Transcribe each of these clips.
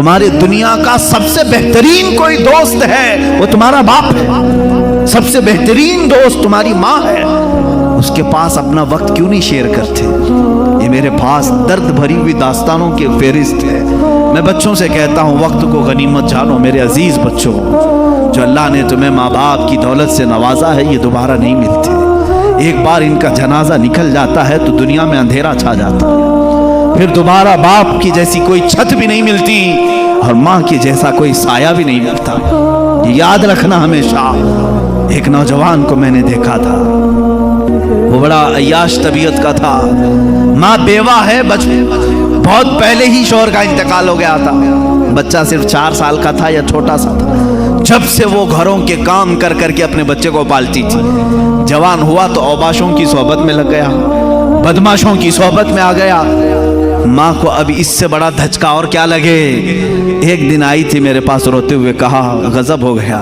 तुम्हारी दुनिया का सबसे बेहतरीन कोई दोस्त है वो तुम्हारा बाप है, सबसे बेहतरीन दोस्त तुम्हारी माँ है, उसके पास अपना वक्त क्यों नहीं शेयर करते। ये मेरे पास दर्द भरी हुई दास्तानों की फेरिस्त है। मैं बच्चों से कहता हूँ वक्त को गनीमत जानो मेरे अजीज बच्चों, जो अल्लाह ने तुम्हें माँ बाप की दौलत से नवाजा है ये दोबारा नहीं मिलते। एक बार इनका जनाजा निकल जाता है तो दुनिया में अंधेरा छा जाता है, फिर दोबारा बाप की जैसी कोई छत भी नहीं मिलती और माँ की जैसा कोई साया भी नहीं मिलता। ये याद रखना हमेशा। एक नौजवान को मैंने देखा था, वो बड़ा अय्याश तबीयत का था, माँ बेवा है, बहुत पहले ही शौहर का इंतकाल हो गया था, बच्चा सिर्फ 4 साल का था या छोटा सा था। जब से वो घरों के काम कर करके अपने बच्चे को पालती थी, जवान हुआ तो औबाशों की सोहबत में लग गया, बदमाशों की सोहबत में आ गया। माँ को अब इससे बड़ा धचका और क्या लगे। एक दिन आई थी मेरे पास रोते हुए, कहा गजब हो गया,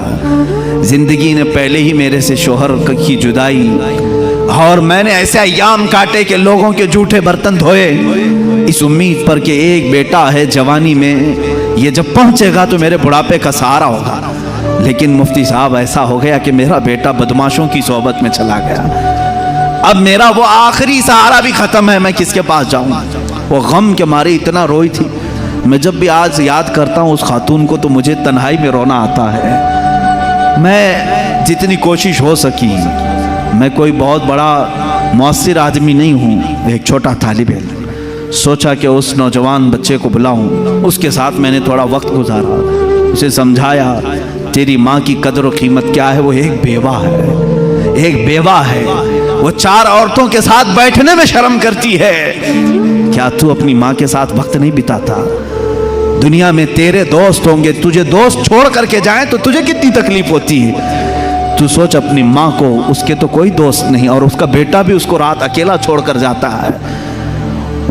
जिंदगी ने पहले ही मेरे से शोहर की जुदाई, और मैंने ऐसे अय्याम काटे कि लोगों के जूठे बर्तन धोए इस उम्मीद पर कि एक बेटा है जवानी में, ये जब पहुंचेगा तो मेरे बुढ़ापे का सहारा होगा। लेकिन मुफ्ती साहब ऐसा हो गया कि मेरा बेटा बदमाशों की सोहबत में चला गया। अब मेरा वो आखिरी सहारा भी खत्म है, मैं किसके पास जाऊं। वो गम के मारे इतना रोई थी। मैं जब भी आज याद करता हूँ उस खातून को तो मुझे तन्हाई में रोना आता है। मैं जितनी कोशिश हो सकी, मैं कोई बहुत बड़ा मुअस्सिर आदमी नहीं हूँ, एक छोटा तालिब इल्म, सोचा कि उस नौजवान बच्चे को बुलाऊं। उसके साथ मैंने थोड़ा वक्त गुजारा, उसे समझाया तेरी माँ की कदर और कीमत क्या है। वो एक बेवा है, एक बेवा है, वो 4 औरतों के साथ बैठने में शर्म करती है। क्या तू अपनी माँ के साथ वक्त नहीं बिताता? दुनिया में तेरे दोस्त होंगे, तुझे दोस्त छोड़ करके जाएं तो तुझे कितनी तकलीफ होती है। तू सोच अपनी माँ को, उसके तो कोई दोस्त नहीं और उसका बेटा भी उसको रात अकेला छोड़कर जाता है।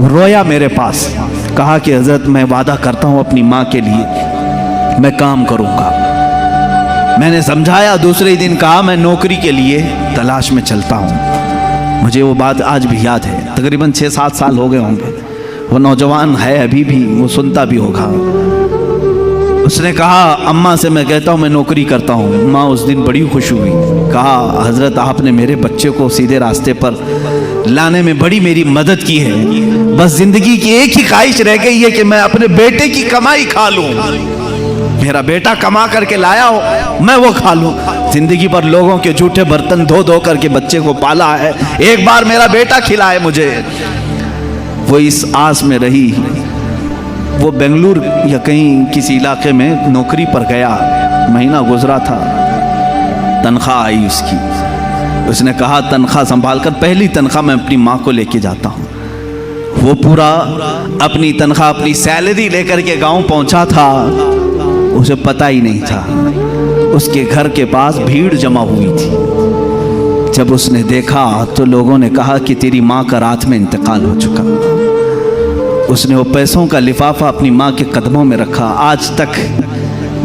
रोया मेरे पास, कहा कि हजरत मैं वादा करता हूँ अपनी माँ के लिए मैं काम करूँगा। मैंने समझाया, दूसरे दिन कहा मैं नौकरी के लिए तलाश में चलता हूँ। मुझे वो बात आज भी याद है, तकरीबन 6-7 साल हो गए होंगे। वो नौजवान है अभी भी, वो सुनता भी होगा। उसने कहा अम्मा से मैं कहता हूँ मैं नौकरी करता हूँ। माँ उस दिन बड़ी खुश हुई, कहा हजरत आपने मेरे बच्चे को सीधे रास्ते पर लाने में बड़ी मेरी मदद की है। बस जिंदगी की एक ही ख्वाहिश रह गई है कि मैं अपने बेटे की कमाई खा लूँ। मेरा बेटा कमा करके लाया हो, मैं वो खा लूँ। जिंदगी पर लोगों के जूठे बर्तन धो धो करके बच्चे को पाला है, एक बार मेरा बेटा खिलाए मुझे। वो इस आस में रही। वो बेंगलुरु या कहीं किसी इलाके में नौकरी पर गया, महीना गुजरा था, तनख्वाह आई उसकी। उसने कहा तनख्वाह संभाल कर, पहली तनख्वाह मैं अपनी माँ को लेके जाता हूँ। वो पूरा अपनी तनख्वाह, अपनी सैलरी लेकर के गांव पहुंचा था। उसे पता ही नहीं था उसके घर के पास भीड़ जमा हुई थी। जब उसने देखा तो लोगों ने कहा कि तेरी माँ का रात में इंतकाल हो चुका। उसने वो पैसों का लिफाफा अपनी माँ के कदमों में रखा। आज तक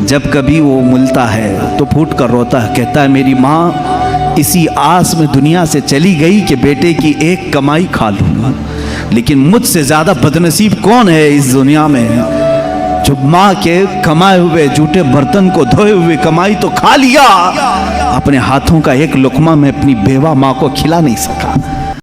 जब कभी वो मिलता है तो फूट कर रोता है, कहता है मेरी माँ इसी आस में दुनिया से चली गई कि बेटे की एक कमाई खा लूँ। लेकिन मुझसे ज़्यादा बदनसीब कौन है इस दुनिया में जो माँ के कमाए हुए जूठे बर्तन को धोए हुए कमाई तो खा लिया, अपने हाथों का एक लुकमा में अपनी बेवा माँ को खिला नहीं सका।